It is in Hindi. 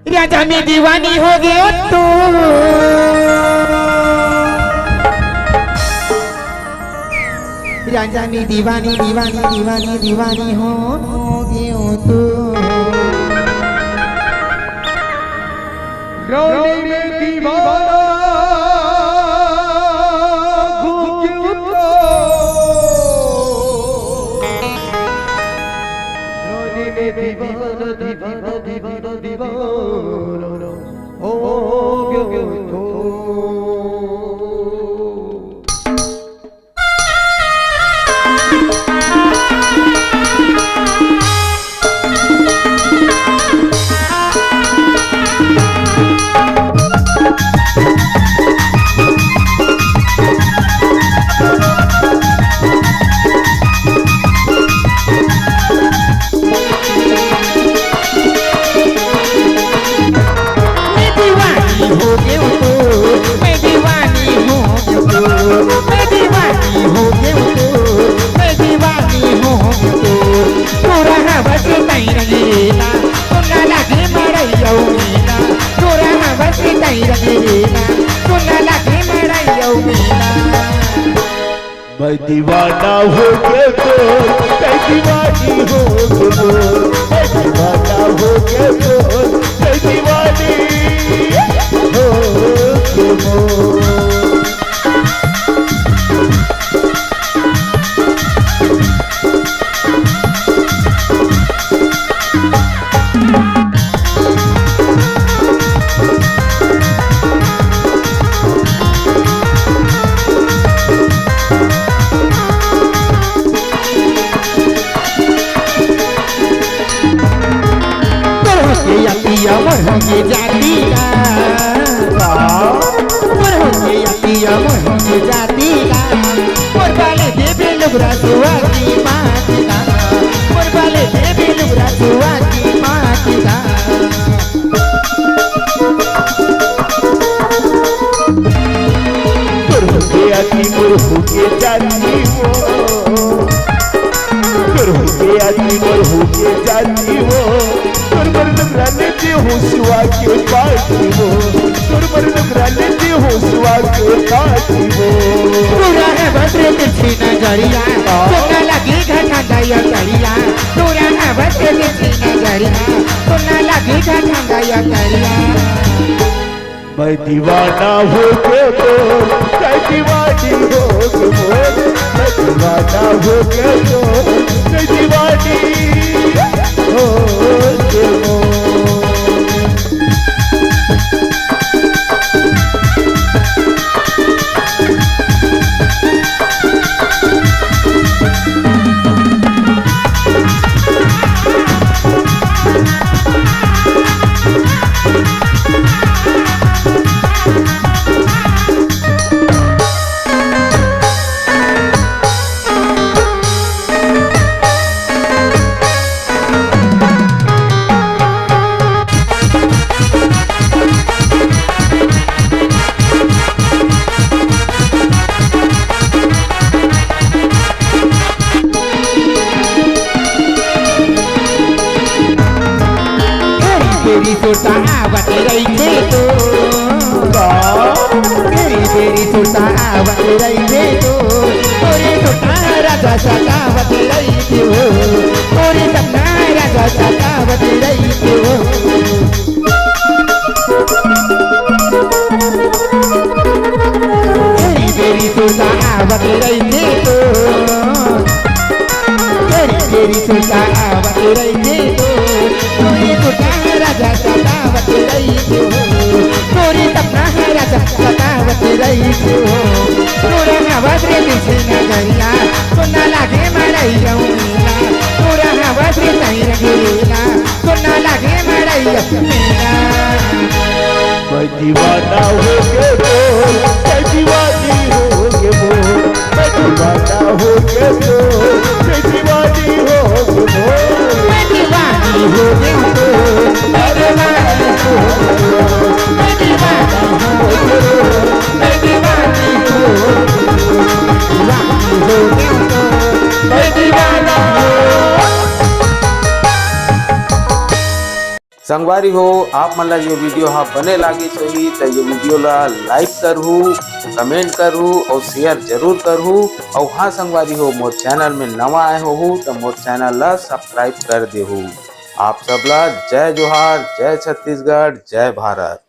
राजा में दीवानी हो गए तू, राजा में दीवानी दीवानी दीवानी दीवानी हो गए तू, रोने में दीवाना घूम गया, रोने में दीवाना दीवाना दीवाना दीवाना हो गया तो। मैं दीवाना हो गया तो मैं दीवानी हो गया, मैं दीवाना हो गया तो मैं दीवानी हो गया। ये जाती का ये जाती का और बाले देवे लुगरा सुआ की मात का, और बाले देवे लुगरा सुआ की मात का। मुरहु के जाती वो, मुरहु के जाती वो, नगराने दे हुआ के पाती वो, नगराने दे हुआ के पाती वो। पूरा है बसरे तिरछी नजरिया, सुनना लगी घटा गया करिया, पूरा है बसरे तिरछी नजरिया, सुनना लगी घटा गया करिया। मैं दीवाना हो गया तो मैं दीवानी हो गया, मैं दीवाना हो गया तो मैं दीवानी हो गया। तेरी सुरता आवत रही थे तो, तेरी सुरता आवत रही थे तो, तेरी सुरता राजा सतावत रही थी वो, तेरी सपना राजा सतावत रही थी वो। तेरी सुरता आवत रही थी तो, तेरी सुरता आवत रही थी तो, तेरी सुरता राजा सतावत रही थी वो, तेरी सपना राजा सतावत रही थी वो। तोरा हवस रे पीछे नजरिया, सुनना लागे मरैया मेरा, तोरा हवस रे सही रंगीला, सुनना लागे मरैया मेरा। मैं दीवाना हो गया तो मैं दीवानी हो गया, मैं दीवाना हो गया तो मैं दीवानी हो गया, मैं दीवानी हो गया तो मैं दीवानी हो संगवारी हो आप मन ला ये वीडियो हा बने लागे होही तो ये वीडियो ला लाइक करहू, कमेंट करहू और शेयर जरूर करहू। और हाँ संगवारी हो मोर चैनल में नवा आए हो तो मोर चैनल ला सब्सक्राइब कर देहू। आप सबला जय जोहार, जय छत्तीसगढ़, जय भारत।